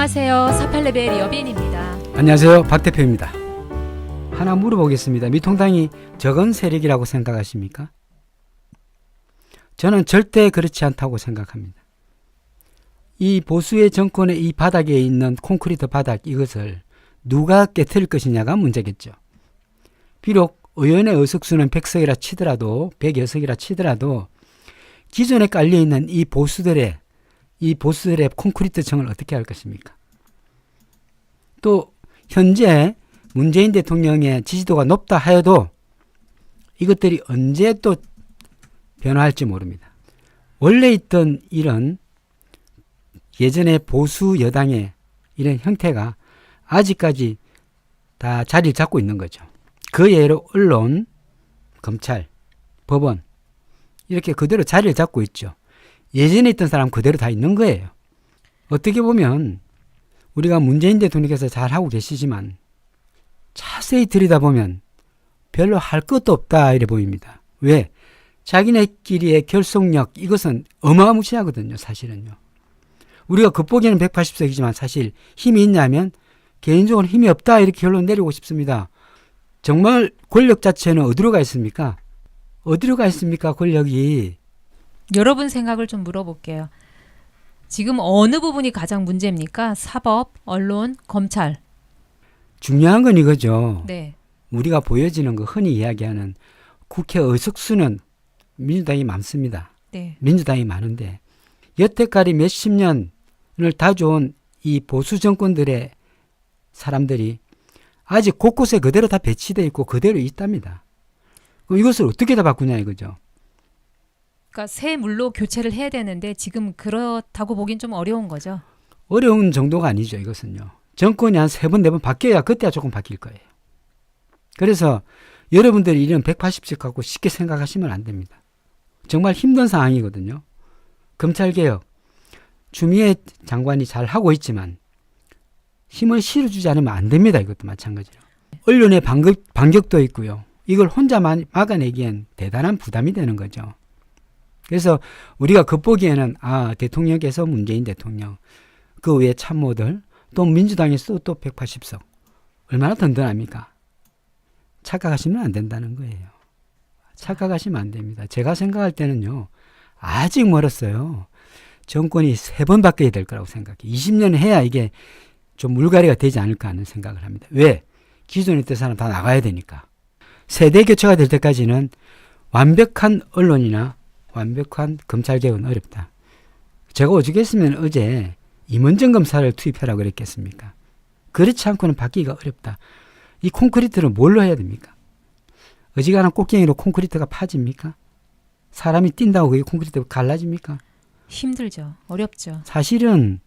안녕하세요. 48레벨 여빈입니다. 안녕하세요. 박 대표입니다. 하나 물어보겠습니다. 미통당이 적은 세력이라고 생각하십니까? 저는 절대 그렇지 않다고 생각합니다. 이 보수의 정권의 이 바닥에 있는 콘크리트 바닥, 이것을 누가 깨트릴 것이냐가 문제겠죠. 비록 의원의 의석수는 100석이라 치더라도 100여석이라 치더라도 기존에 깔려있는 이 보수들의 콘크리트 정을 어떻게 할 것입니까? 또 현재 문재인 대통령의 지지도가 높다 하여도 이것들이 언제 또 변화할지 모릅니다. 원래 있던 이런 예전의 보수 여당의 이런 형태가 아직까지 다 자리를 잡고 있는 거죠. 그 예로 언론, 검찰, 법원 이렇게 그대로 자리를 잡고 있죠. 예전에 있던 사람 그대로 다 있는 거예요. 어떻게 보면 우리가 문재인 대통령께서 잘하고 계시지만 자세히 들여다보면 별로 할 것도 없다 이래 보입니다. 왜? 자기네끼리의 결속력 이것은 어마무시하거든요. 사실은요. 우리가 겉보기에는 180석이지만 사실 힘이 있냐면 개인적으로 힘이 없다 이렇게 결론 내리고 싶습니다. 정말 권력 자체는 어디로 가 있습니까? 어디로 가 있습니까? 권력이. 여러분 생각을 좀 물어볼게요. 지금 어느 부분이 가장 문제입니까? 사법, 언론, 검찰. 중요한 건 이거죠. 네. 우리가 보여지는 거 흔히 이야기하는 국회 의석수는 민주당이 많습니다. 네. 민주당이 많은데 여태까지 몇십 년을 다져온 이 보수 정권들의 사람들이 아직 곳곳에 그대로 다 배치되어 있고 그대로 있답니다. 그럼 이것을 어떻게 다 바꾸냐 이거죠. 그러니까 새 물로 교체를 해야 되는데 지금 그렇다고 보긴 좀 어려운 거죠. 어려운 정도가 아니죠. 이것은요. 정권이 한 3번, 4번 바뀌어야 그때야 조금 바뀔 거예요. 그래서 여러분들이 이런 180씩 갖고 쉽게 생각하시면 안 됩니다. 정말 힘든 상황이거든요. 검찰개혁, 추미애 장관이 잘 하고 있지만 힘을 실어주지 않으면 안 됩니다. 이것도 마찬가지로. 언론의 반격도 있고요. 이걸 혼자 막아내기엔 대단한 부담이 되는 거죠. 그래서 우리가 겉보기에는 대통령께서 문재인 대통령, 그 외에 참모들, 또 민주당에서 또 180석. 얼마나 든든합니까? 착각하시면 안 된다는 거예요. 착각하시면 안 됩니다. 제가 생각할 때는요. 아직 멀었어요. 정권이 3번 바뀌어야 될 거라고 생각해요. 20년 해야 이게 좀 물갈이가 되지 않을까 하는 생각을 합니다. 왜? 기존에 있던 사람 다 나가야 되니까. 세대 교체가 될 때까지는 완벽한 언론이나 완벽한 검찰개혁은 어렵다. 제가 오죽했으면 어제 임원정 검사를 투입하라고 그랬겠습니까? 그렇지 않고는 바뀌기가 어렵다. 이 콘크리트를 뭘로 해야 됩니까? 어지간한 꽃갱이로 콘크리트가 파집니까? 사람이 뛴다고 그게 콘크리트가 갈라집니까? 힘들죠. 어렵죠. 사실은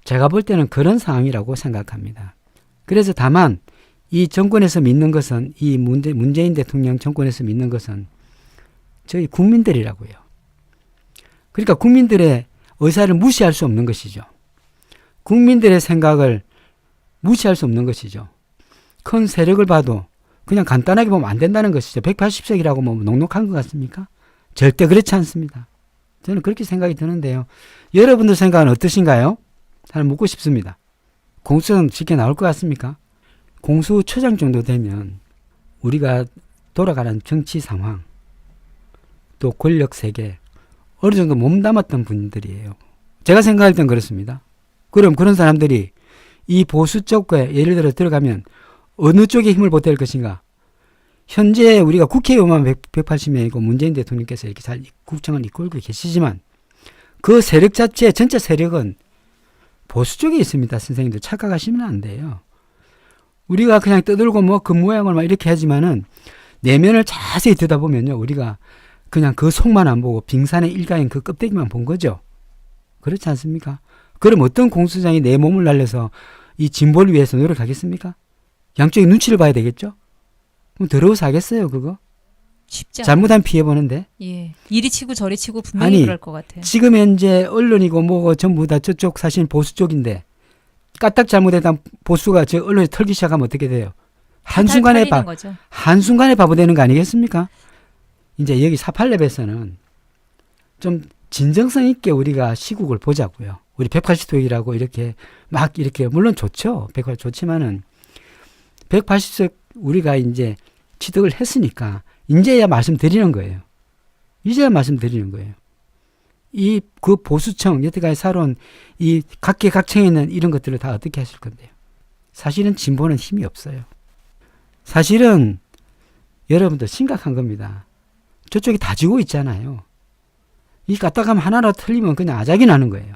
제가 볼 때는 그런 상황이라고 생각합니다. 그래서 다만 이 정권에서 믿는 것은 이 문재인 대통령 정권에서 믿는 것은 저희 국민들이라고요. 그러니까 국민들의 의사를 무시할 수 없는 것이죠. 국민들의 생각을 무시할 수 없는 것이죠. 큰 세력을 봐도 그냥 간단하게 보면 안 된다는 것이죠. 180석이라고 뭐 넉넉한 것 같습니까? 절대 그렇지 않습니다. 저는 그렇게 생각이 드는데요. 여러분들 생각은 어떠신가요? 잘 묻고 싶습니다. 공수처는 쉽게 나올 것 같습니까? 공수처장 정도 되면 우리가 돌아가는 정치 상황, 또 권력 세계 어느 정도 몸담았던 분들이에요. 제가 생각할 땐 그렇습니다. 그럼 그런 사람들이 이 보수 쪽에 예를 들어 들어가면 어느 쪽에 힘을 보탤 것인가? 현재 우리가 국회의원만 180명이고 문재인 대통령께서 이렇게 잘 국정을 이끌고 계시지만 그 세력 자체 전체 세력은 보수 쪽에 있습니다. 선생님들 착각하시면 안 돼요. 우리가 그냥 떠들고 뭐 그 모양을 막 이렇게 하지만은 내면을 자세히 들여다보면요. 우리가 그냥 그 속만 안 보고 빙산의 일가인 그 껍데기만 본 거죠. 그렇지 않습니까? 그럼 어떤 공수장이 내 몸을 날려서 이 진보를 위해서 노력하겠습니까? 양쪽에 눈치를 봐야 되겠죠? 그럼 더러워서 하겠어요, 그거? 쉽지 않아요. 잘못하면 피해보는데. 예. 이리 치고 저리 치고 분명히 그럴 것 같아요. 지금 현재 언론이고 뭐고 전부 다 저쪽 사실 보수 쪽인데 까딱 잘못했다 보수가 저 언론에 털기 시작하면 어떻게 돼요? 한순간에 바보 되는 거 아니겠습니까? 이제 여기 48랩에서는 좀 진정성 있게 우리가 시국을 보자고요. 우리 180석이라고 이렇게 막 이렇게 물론 좋죠. 180석 좋지만은 180석 우리가 이제 취득을 했으니까 이제야 말씀드리는 거예요. 이제야 말씀드리는 거예요. 이 그 보수층 여태까지 살아온 이 각계각층에 있는 이런 것들을 다 어떻게 하실 건데요. 사실은 진보는 힘이 없어요. 사실은 여러분들 심각한 겁니다. 저쪽이 다 지고 있잖아요. 이 까딱하면 하나라도 틀리면 그냥 아작이 나는 거예요.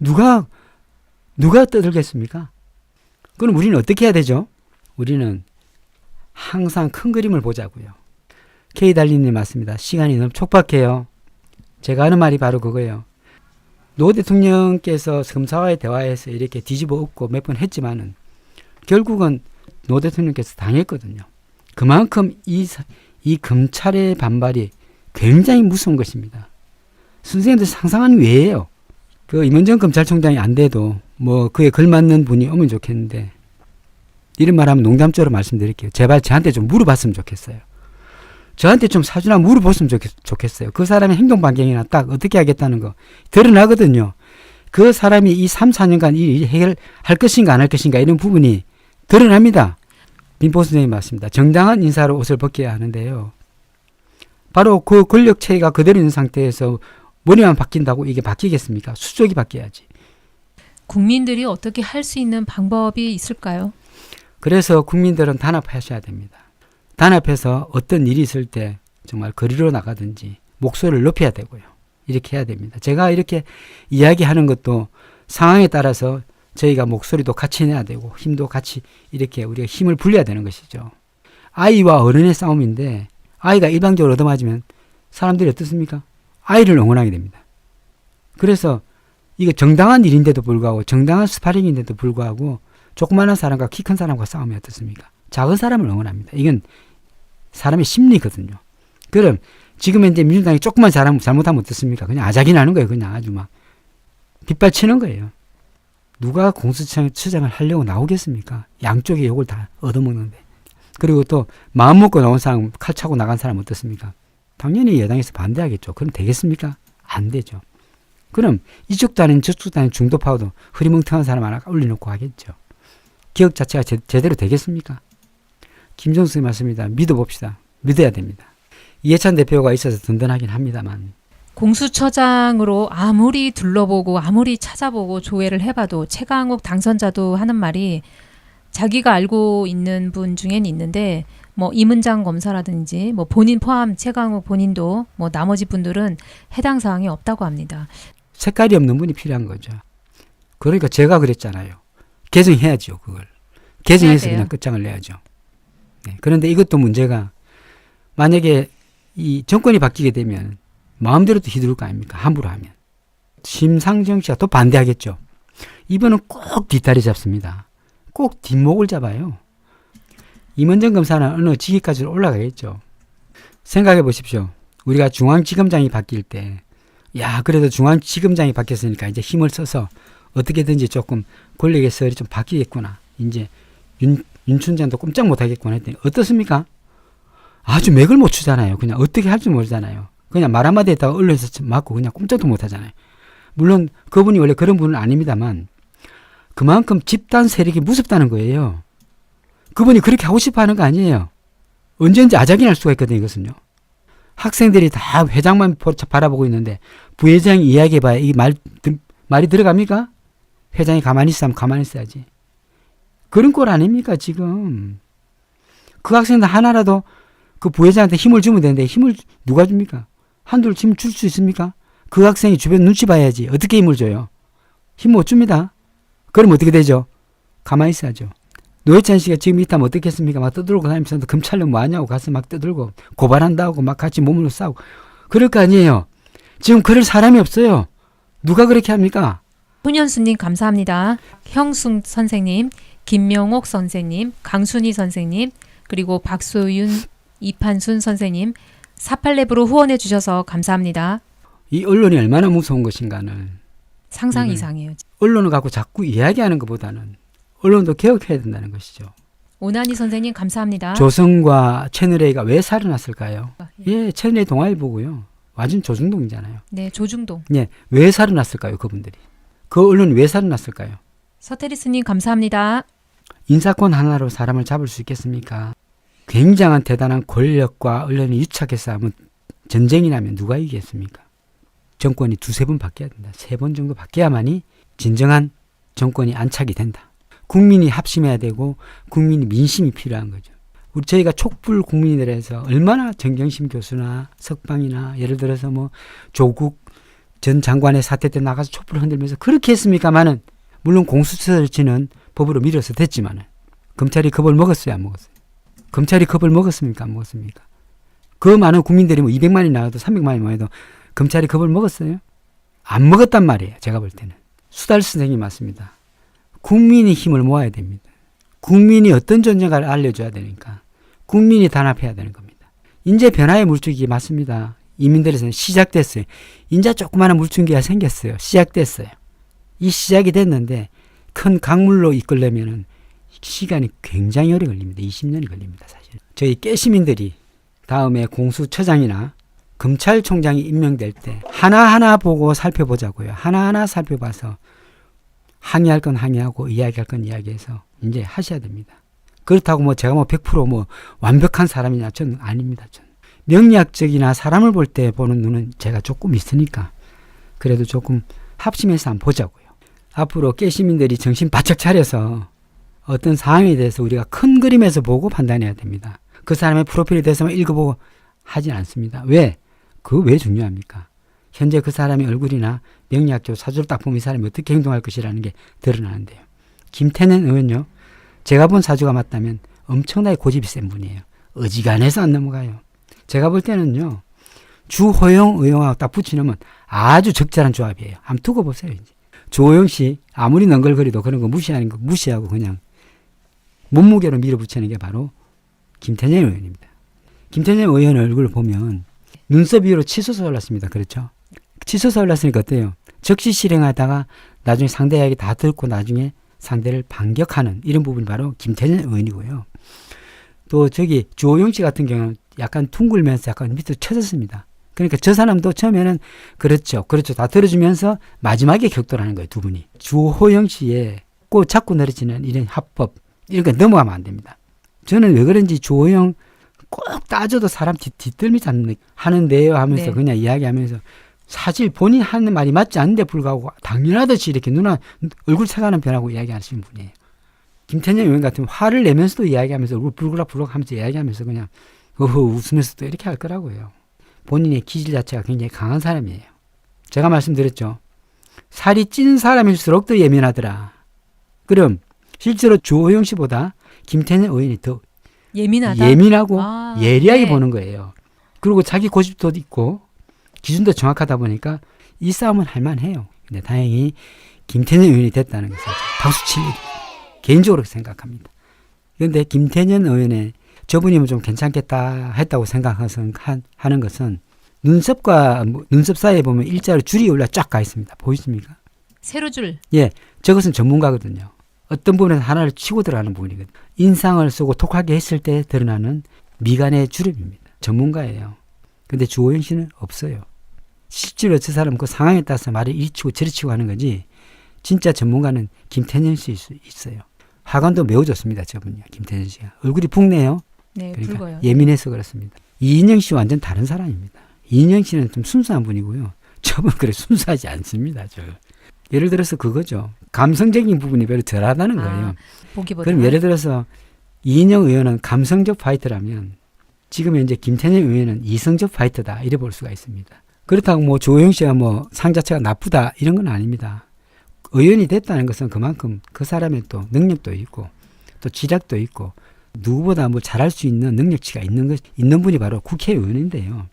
누가 떠들겠습니까? 그럼 우리는 어떻게 해야 되죠? 우리는 항상 큰 그림을 보자고요. K달리님 맞습니다. 시간이 너무 촉박해요. 제가 하는 말이 바로 그거예요. 노 대통령께서 검사와의 대화에서 이렇게 뒤집어 엎고 몇 번 했지만은 결국은 노 대통령께서 당했거든요. 그만큼 이 검찰의 반발이 굉장히 무서운 것입니다. 선생님들 상상하는 외예요. 그 임원정 검찰총장이 안 돼도 뭐 그에 걸맞는 분이 오면 좋겠는데 이런 말하면 농담조로 말씀드릴게요. 제발 저한테 좀 물어봤으면 좋겠어요. 저한테 좀 사주나 물어봤으면 좋겠어요. 그 사람의 행동 반경이나 딱 어떻게 하겠다는 거 드러나거든요. 그 사람이 이 3, 4년간 이 해결할 것인가 안 할 것인가 이런 부분이 드러납니다. 민포 선생님 맞습니다. 정당한 인사로 옷을 벗겨야 하는데요. 바로 그 권력체가 그대로 있는 상태에서 머리만 바뀐다고 이게 바뀌겠습니까? 수족이 바뀌어야지. 국민들이 어떻게 할 수 있는 방법이 있을까요? 그래서 국민들은 단합하셔야 됩니다. 단합해서 어떤 일이 있을 때 정말 거리로 나가든지 목소리를 높여야 되고요. 이렇게 해야 됩니다. 제가 이렇게 이야기하는 것도 상황에 따라서 저희가 목소리도 같이 내야 되고 힘도 같이 이렇게 우리가 힘을 불려야 되는 것이죠. 아이와 어른의 싸움인데 아이가 일방적으로 얻어맞으면 사람들이 어떻습니까? 아이를 응원하게 됩니다. 그래서 이거 정당한 일인데도 불구하고 정당한 스파링인데도 불구하고 조그마한 사람과 키 큰 사람과 싸우면 어떻습니까? 작은 사람을 응원합니다. 이건 사람의 심리거든요. 그럼 지금 이제 민주당이 조금만 잘못하면 어떻습니까? 그냥 아작이 나는 거예요. 그냥 아주 막 빗발치는 거예요. 누가 공수처장을 하려고 나오겠습니까? 양쪽의 욕을 다 얻어먹는데. 그리고 또 마음 먹고 나온 사람, 칼 차고 나간 사람 어떻습니까? 당연히 여당에서 반대하겠죠. 그럼 되겠습니까? 안 되죠. 그럼 이쪽도 아닌 저쪽도 아닌 중도파도 흐리멍텅한 사람 하나 올려놓고 하겠죠. 기억 자체가 제대로 되겠습니까? 김정숙이 맞습니다. 믿어봅시다. 믿어야 됩니다. 이해찬 대표가 있어서 든든하긴 합니다만. 공수처장으로 아무리 둘러보고 아무리 찾아보고 조회를 해봐도 최강욱 당선자도 하는 말이 자기가 알고 있는 분 중엔 있는데 뭐 이문장 검사라든지 뭐 본인 포함 최강욱 본인도 뭐 나머지 분들은 해당 사항이 없다고 합니다. 색깔이 없는 분이 필요한 거죠. 그러니까 제가 그랬잖아요. 개정해야죠. 그걸. 개정해서 그냥 끝장을 내야죠. 네. 그런데 이것도 문제가 만약에 이 정권이 바뀌게 되면 마음대로 또 휘두를 거 아닙니까? 함부로 하면. 심상정 씨가 또 반대하겠죠. 이번은 꼭 뒷다리 잡습니다. 꼭 뒷목을 잡아요. 임원정 검사는 어느 직위까지 올라가겠죠. 생각해 보십시오. 우리가 중앙지검장이 바뀔 때, 야, 그래도 중앙지검장이 바뀌었으니까 이제 힘을 써서 어떻게든지 조금 권력의 설이 좀 바뀌겠구나. 이제 윤 춘장도 꼼짝 못 하겠구나 했더니 어떻습니까? 아주 맥을 못 추잖아요. 그냥 어떻게 할 줄 모르잖아요. 그냥 말 한마디 했다가 언론에서 맞고 그냥 꼼짝도 못 하잖아요. 물론 그분이 원래 그런 분은 아닙니다만 그만큼 집단 세력이 무섭다는 거예요. 그분이 그렇게 하고 싶어 하는 거 아니에요. 언제든지 아작이 날 수가 있거든요. 이것은요. 학생들이 다 회장만 바라보고 있는데 부회장이 이야기해봐야 이 말이 들어갑니까? 회장이 가만히 있으면 가만히 있어야지. 그런 꼴 아닙니까 지금. 그 학생들 하나라도 그 부회장한테 힘을 주면 되는데 힘을 누가 줍니까? 한둘 힘 줄 수 있습니까? 그 학생이 주변 눈치 봐야지. 어떻게 힘을 줘요? 힘 못 줍니다. 그럼 어떻게 되죠? 가만히 있어야죠. 노회찬 씨가 지금 있다면 어떻겠습니까? 막 떠들고 다니면서 검찰은 뭐하냐고 가서 막 떠들고 고발한다고 막 같이 몸으로 싸우고 그럴 거 아니에요. 지금 그럴 사람이 없어요. 누가 그렇게 합니까? 손현수님 감사합니다. 형숙 선생님, 김명옥 선생님, 강순희 선생님, 그리고 박소윤, 이판순 선생님 48랩으로 후원해 주셔서 감사합니다. 이 언론이 얼마나 무서운 것인가는 상상 이상이에요. 언론을 갖고 자꾸 이야기하는 것보다는 언론도 개혁해야 된다는 것이죠. 오나니 선생님 감사합니다. 조선과 채널A가 왜 살아났을까요? 예, 채널A 동아일보고요. 완전 조중동이잖아요. 네, 조중동. 예, 왜 살아났을까요, 그분들이? 그 언론이 왜 살아났을까요? 서태리스님 감사합니다. 인사권 하나로 사람을 잡을 수 있겠습니까? 굉장한 대단한 권력과 언론이 유착해서 하면 전쟁이 나면 누가 이기겠습니까? 정권이 두세 번 바뀌어야 된다. 3번 정도 바뀌어야만이 진정한 정권이 안착이 된다. 국민이 합심해야 되고 국민이 민심이 필요한 거죠. 저희가 촉불 국민들에서 얼마나 정경심 교수나 석방이나 예를 들어서 뭐 조국 전 장관의 사태 때 나가서 촛불을 흔들면서 그렇게 했습니까마는 물론 공수처는 법으로 밀어서 됐지만은 검찰이 겁을 먹었어요, 안 먹었어요? 검찰이 겁을 먹었습니까, 안 먹었습니까? 그 많은 국민들이 뭐 200만이 나와도 300만이 나와도 검찰이 겁을 먹었어요? 안 먹었단 말이에요, 제가 볼 때는. 수달 선생님 맞습니다. 국민이 힘을 모아야 됩니다. 국민이 어떤 존재인가를 알려줘야 되니까 국민이 단합해야 되는 겁니다. 이제 변화의 물줄기 맞습니다. 이민들에서는 시작됐어요. 이제 조그마한 물줄기가 생겼어요. 시작됐어요. 이 시작이 됐는데 큰 강물로 이끌려면은 시간이 굉장히 오래 걸립니다. 20년이 걸립니다, 사실. 저희 깨시민들이 다음에 공수처장이나 검찰총장이 임명될 때 하나하나 보고 살펴보자고요. 하나하나 살펴봐서 항의할 건 항의하고 이야기할 건 이야기해서 이제 하셔야 됩니다. 그렇다고 뭐 제가 뭐 100% 완벽한 사람이냐? 저는 아닙니다. 저는. 명리학적이나 사람을 볼 때 보는 눈은 제가 조금 있으니까 그래도 조금 합심해서 한번 보자고요. 앞으로 깨시민들이 정신 바짝 차려서 어떤 상황에 대해서 우리가 큰 그림에서 보고 판단해야 됩니다. 그 사람의 프로필에 대해서만 읽어보고 하진 않습니다. 왜? 그거 왜 중요합니까? 현재 그 사람의 얼굴이나 명리학적 사주를 딱 보면 이 사람이 어떻게 행동할 것이라는 게 드러나는데요. 김태년 의원요. 제가 본 사주가 맞다면 엄청나게 고집이 센 분이에요. 어지간해서 안 넘어가요. 제가 볼 때는요. 주호영 의원하고 딱 붙이놓으면 아주 적절한 조합이에요. 한번 두고 보세요. 이제. 주호영 씨 아무리 넌글거리도 그런 거 무시하는 거 무시하고 그냥 몸무게로 밀어붙이는 게 바로 김태년 의원입니다. 김태년 의원 얼굴을 보면 눈썹 위로 치솟아 올랐습니다. 그렇죠? 치솟아 올랐으니까 어때요? 적시 실행하다가 나중에 상대 이야기 다 듣고 나중에 상대를 반격하는 이런 부분이 바로 김태년 의원이고요. 또 저기 주호영 씨 같은 경우는 약간 둥글면서 약간 밑으로 쳐졌습니다. 그러니까 저 사람도 처음에는 그렇죠 다 들어주면서 마지막에 격돌하는 거예요. 두 분이. 주호영 씨의 꼭 자꾸 늘어지는 이런 합법 이런 거 넘어가면 안 됩니다. 저는 왜 그런지 주호영 꼭 따져도 사람 뒷덜미 잡는 하는데요 하면서 네. 그냥 이야기하면서 사실 본인 하는 말이 맞지 않는데 불구하고 당연하듯이 이렇게 얼굴 색하는 변하고 이야기하시는 분이에요. 김태년 의원 같으면 화를 내면서도 이야기하면서 얼굴 불그락불그락 하면서 이야기하면서 그냥 웃으면서도 이렇게 할 거라고요. 본인의 기질 자체가 굉장히 강한 사람이에요. 제가 말씀드렸죠. 살이 찐 사람일수록 더 예민하더라. 그럼 실제로 주호영 씨보다 김태년 의원이 더 예민하고 예리하게 네. 보는 거예요. 그리고 자기 고집도 있고 기준도 정확하다 보니까 이 싸움은 할만해요. 근데 다행히 김태년 의원이 됐다는 것은 박수 칠 일이 개인적으로 생각합니다. 그런데 김태년 의원의 저분이면 좀 괜찮겠다 했다고 생각해서 하는 것은 눈썹과 눈썹 사이에 보면 일자로 줄이 올라 쫙 가 있습니다. 보이십니까? 세로줄. 예, 저것은 전문가거든요. 어떤 부분에서 하나를 치고 들어가는 부분이거든요. 인상을 쓰고 톡하게 했을 때 드러나는 미간의 주름입니다. 전문가예요. 근데 주호영 씨는 없어요. 실제로 저 사람 그 상황에 따라서 말을 이리 치고 저리 치고 하는 거지 진짜 전문가는 김태년 씨일 수 있어요. 화관도 매우 좋습니다. 저분요. 김태년 씨가. 얼굴이 붉네요. 네, 그러니까 붉어요. 예민해서 그렇습니다. 이인영 씨 완전 다른 사람입니다. 이인영 씨는 좀 순수한 분이고요. 저분 그래 순수하지 않습니다. 예를 들어서 그거죠. 감성적인 부분이 별로 덜하다는 거예요. 보기보다. 그럼 예를 들어서 이인영 의원은 감성적 파이터라면 지금 현재 김태년 의원은 이성적 파이터다 이래 볼 수가 있습니다. 그렇다고 뭐 주호영 씨가 뭐 상 자체가 나쁘다 이런 건 아닙니다. 의원이 됐다는 것은 그만큼 그 사람의 또 능력도 있고 또 지략도 있고 누구보다 뭐 잘할 수 있는 능력치가 있는 분이 바로 국회의원인데요.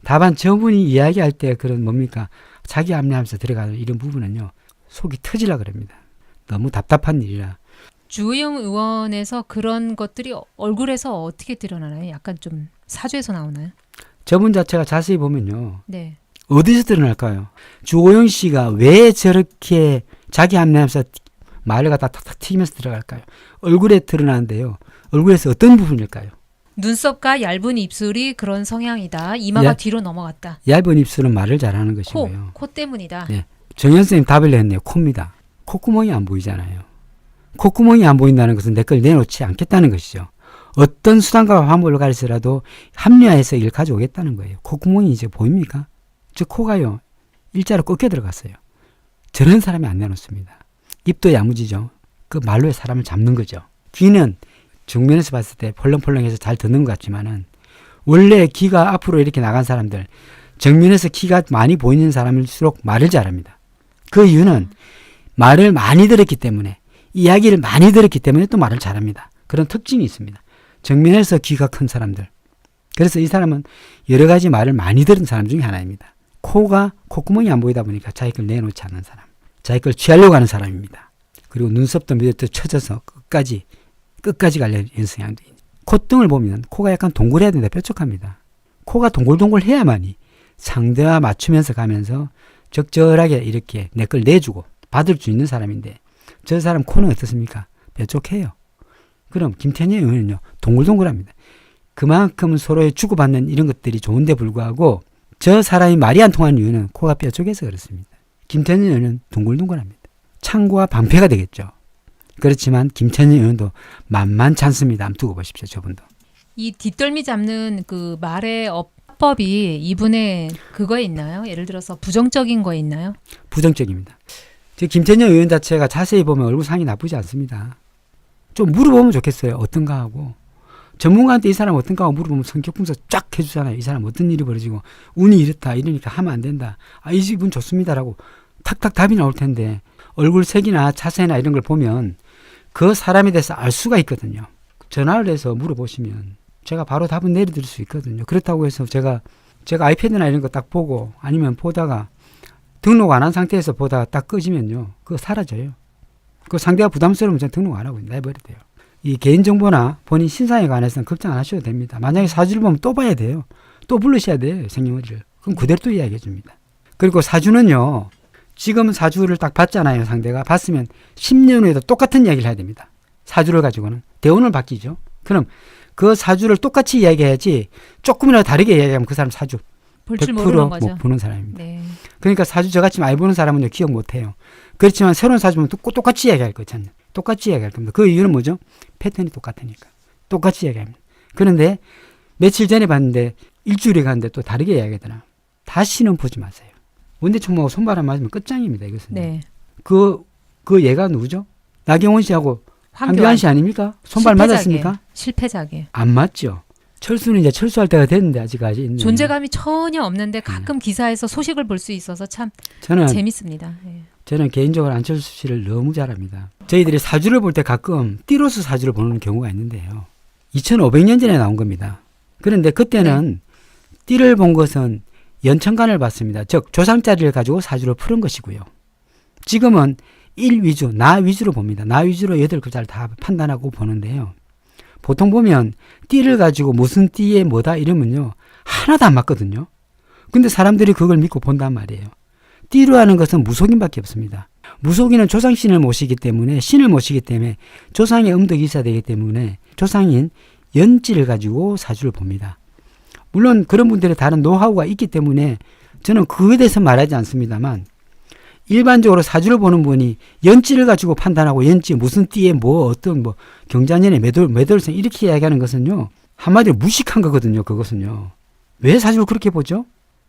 다만 저분이 이야기할 때 그런 뭡니까 자기 합리하면서 들어가는 이런 부분은요 속이 터지려 그럽니다. 너무 답답한 일이라. 주호영 의원에서 그런 것들이 얼굴에서 어떻게 드러나나요? 약간 좀 사주에서 나오나요? 저분 자체가 자세히 보면요. 네. 어디서 드러날까요? 주호영 씨가 왜 저렇게 자기 합리하면서 말을 갖다 탁탁 튀기면서 들어갈까요? 얼굴에 드러나는데요. 얼굴에서 어떤 부분일까요? 눈썹과 얇은 입술이 그런 성향이다. 이마가 뒤로 넘어갔다. 얇은 입술은 말을 잘하는 것이고요. 코 때문이다. 네. 정현 선생님 답을 냈네요. 코입니다. 콧구멍이 안 보이잖아요. 콧구멍이 안 보인다는 것은 내 걸 내놓지 않겠다는 것이죠. 어떤 수단과 방법을 가리서라도 합리화해서 이걸 가져오겠다는 거예요. 콧구멍이 이제 보입니까? 즉 코가요. 일자로 꺾여 들어갔어요. 저런 사람이 안 내놓습니다. 입도 야무지죠. 그 말로의 사람을 잡는 거죠. 귀는 정면에서 봤을 때 펄렁펄렁해서 잘 듣는 것 같지만은 원래 귀가 앞으로 이렇게 나간 사람들, 정면에서 귀가 많이 보이는 사람일수록 말을 잘합니다. 그 이유는 말을 많이 들었기 때문에, 이야기를 많이 들었기 때문에 또 말을 잘합니다. 그런 특징이 있습니다. 정면에서 귀가 큰 사람들. 그래서 이 사람은 여러 가지 말을 많이 들은 사람 중에 하나입니다. 코가 콧구멍이 안 보이다 보니까 자기 걸 내놓지 않는 사람. 자기 걸 취하려고 하는 사람입니다. 그리고 눈썹도 밑에도 쳐져서 끝까지 가려는 성향도 있는. 콧등을 보면 코가 약간 동글해야 되는데 뾰족합니다. 코가 동글동글해야만이 상대와 맞추면서 가면서 적절하게 이렇게 내 걸 내주고 받을 수 있는 사람인데 저 사람 코는 어떻습니까? 뾰족해요. 그럼 김태년 의원은요 동글동글합니다. 그만큼 서로의 주고받는 이런 것들이 좋은데 불구하고 저 사람이 말이 안 통하는 이유는 코가 뾰족해서 그렇습니다. 김태년 의원은 동글동글합니다. 창과 방패가 되겠죠. 그렇지만 김태년 의원도 만만치 않습니다. 한번 두고 보십시오. 저분도. 이 뒷덜미 잡는 그 말의 어법이 이분의 그거에 있나요? 예를 들어서 부정적인 거에 있나요? 부정적입니다. 김태년 의원 자체가 자세히 보면 얼굴상이 나쁘지 않습니다. 좀 물어보면 좋겠어요. 어떤가 하고. 전문가한테 이 사람 어떤가 하고 물어보면 성격 분석 쫙 해주잖아요. 이 사람 어떤 일이 벌어지고 운이 이렇다 이러니까 하면 안 된다. 이 집은 좋습니다라고 탁탁 답이 나올 텐데 얼굴 색이나 자세나 이런 걸 보면 그 사람에 대해서 알 수가 있거든요. 전화를 해서 물어보시면 제가 바로 답은 내려드릴 수 있거든요. 그렇다고 해서 제가 아이패드나 이런 거 딱 보고 아니면 보다가 등록 안 한 상태에서 보다가 딱 끄지면요. 그거 사라져요. 그 상대가 부담스러우면 저는 등록 안 하고 내버려야 돼요. 이 개인정보나 본인 신상에 관해서는 걱정 안 하셔도 됩니다. 만약에 사주를 보면 또 봐야 돼요. 또 부르셔야 돼요. 생년월일을. 그럼 그대로 또 이야기해 줍니다. 그리고 사주는요. 지금 사주를 딱 봤잖아요. 상대가 봤으면 10년 후에도 똑같은 이야기를 해야 됩니다. 사주를 가지고는. 대운을 바뀌죠. 그럼 그 사주를 똑같이 이야기해야지 조금이라도 다르게 이야기하면 그 사람 사주 볼 줄 모르는 100% 거죠. 못 보는 사람입니다. 네. 그러니까 사주 저같이 많이 보는 사람은 기억 못해요. 그렇지만 새로운 사주 보면 똑같이 이야기할 거잖아요. 똑같이 이야기할 겁니다. 그 이유는 뭐죠? 패턴이 똑같으니까. 똑같이 이야기합니다. 그런데 며칠 전에 봤는데 일주일에 갔는데 또 다르게 이야기하더라. 다시는 보지 마세요. 원대총무하고 손바람 맞으면 끝장입니다. 이것은. 네. 그 얘가 누구죠? 나경원 씨하고 한교안 씨 아닙니까? 손발 맞았습니까? 실패작이에요. 안 맞죠. 철수는 이제 철수할 때가 됐는데 아직까지. 존재감이 전혀 없는데 가끔 기사에서 소식을 볼 수 있어서 참 저는 재밌습니다. 네. 저는 개인적으로 안철수 씨를 너무 잘합니다. 저희들이 사주를 볼 때 가끔 띠로스 사주를 보는 경우가 있는데요. 2500년 전에 나온 겁니다. 그런데 그때는 띠를 본 것은 연천간을 봤습니다. 즉 조상자리를 가지고 사주를 푸는 것이고요. 지금은 일 위주, 나 위주로 봅니다. 나 위주로 8글자를 다 판단하고 보는데요. 보통 보면 띠를 가지고 무슨 띠에 뭐다 이러면요. 하나도 안 맞거든요. 근데 사람들이 그걸 믿고 본단 말이에요. 띠로 하는 것은 무속인밖에 없습니다. 무속인은 조상신을 모시기 때문에 신을 모시기 때문에 조상의 음덕이 있어야 되기 때문에 조상인 연지를 가지고 사주를 봅니다. 물론 그런 분들의 다른 노하우가 있기 때문에 저는 그거에 대해서 말하지 않습니다만 일반적으로 사주를 보는 분이 연지를 가지고 판단하고 연지 무슨 띠에 뭐 어떤 뭐 경자년의 매돌생 이렇게 이야기하는 것은요. 한마디로 무식한 거거든요. 그것은요. 왜 사주를 그렇게 보죠?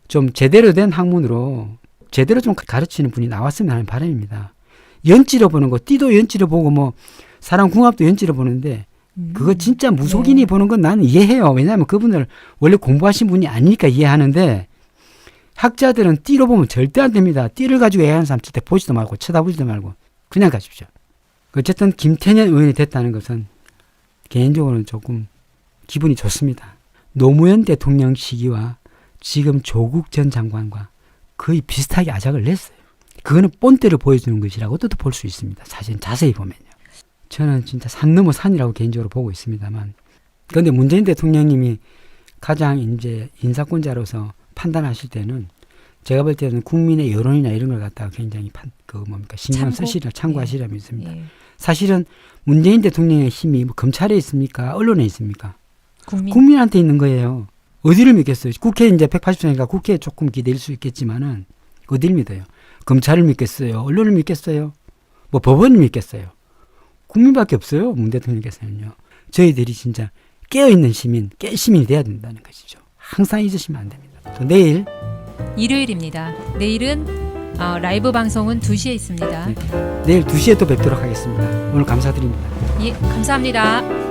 좀 제대로 된 학문으로 제대로 좀 가르치는 분이 나왔으면 하는 바람입니다. 연지로 보는 거 띠도 연지로 보고 뭐 사람 궁합도 연지로 보는데 그거 진짜 무속인이 보는 건 나는 이해해요. 왜냐하면 그분을 원래 공부하신 분이 아니니까 이해하는데 학자들은 띠로 보면 절대 안 됩니다. 띠를 가지고 얘기하는 사람 절대 보지도 말고 쳐다보지도 말고 그냥 가십시오. 어쨌든 김태년 의원이 됐다는 것은 개인적으로는 조금 기분이 좋습니다. 노무현 대통령 시기와 지금 조국 전 장관과 거의 비슷하게 아작을 냈어요. 그거는 본때를 보여주는 것이라고도 볼 수 있습니다. 사실 자세히 보면요. 저는 진짜 산 넘어 산이라고 개인적으로 보고 있습니다만 그런데 문재인 대통령님이 가장 이제 인사권자로서 판단하실 때는 제가 볼 때는 국민의 여론이나 이런 걸 갖다가 굉장히 신경 쓰시라 참고하시라 믿습니다. 예. 사실은 문재인 대통령의 힘이 뭐 검찰에 있습니까? 언론에 있습니까? 국민한테 있는 거예요. 어디를 믿겠어요? 국회 이제 180석이니까 국회에 조금 기대일 수 있겠지만은 어디를 믿어요? 검찰을 믿겠어요? 언론을 믿겠어요? 뭐 법원을 믿겠어요? 국민밖에 없어요. 문 대통령께서는요. 저희들이 진짜 깨어있는 시민, 깨시민이 돼야 된다는 것이죠. 항상 잊으시면 안 됩니다. 또 내일 일요일입니다. 내일은 라이브 방송은 2시에 있습니다. 내일 2시에 또 뵙도록 하겠습니다. 오늘 감사드립니다. 예, 감사합니다.